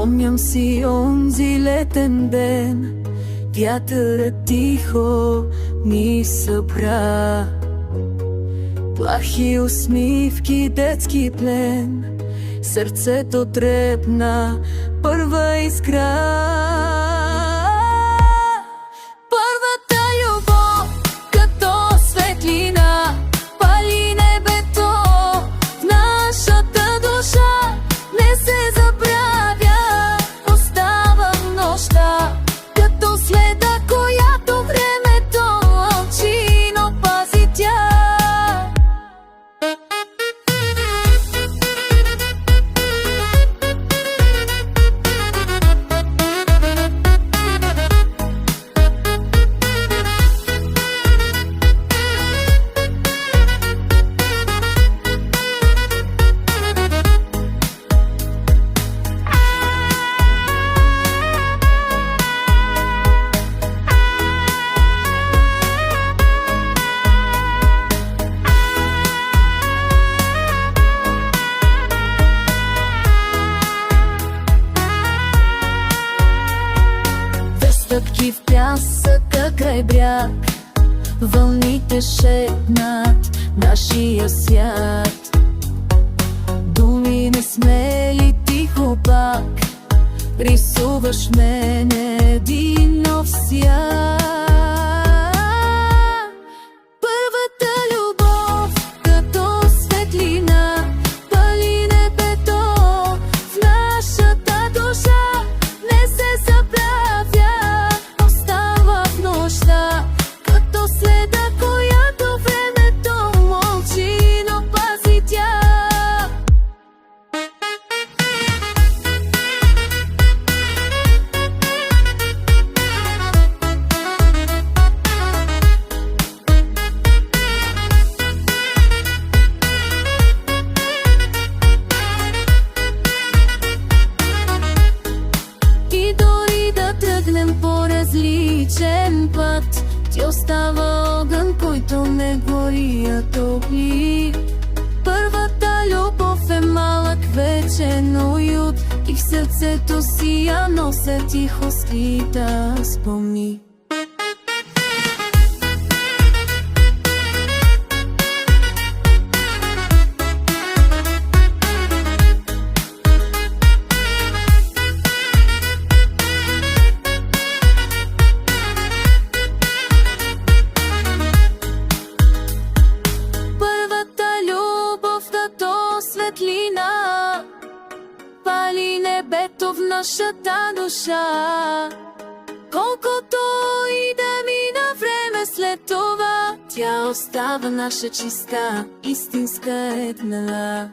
Спомням си онзи летен ден, вятърът тихо ни събра. Плахи усмивки, детски плен, сърцето трепна първа искра. Първата любов като светлина пали небето в нашата душа. Не се забравя, остава в нощта като следа, която времето мълчи, но пази тя. Стъпки в пясъка край бряг, вълните шепнат нашия свят. Думи несмели тихо пак, рисуваш мен един нов свят. Първата любов като светлина пали небето в нашата душа. Не се забравя, остава в нощта като следа, която времето мълчи, но пази тя. И дори да тръгнем по различен път, ти остава огън, който не гори, а топли. Първата любов е малък вечен уют и в сърцето си я нося тихо скрита спомни. Светлина пали небето в нашата душа. Колкото и да мина време след това, тя остава наша чиста, истинска еднала.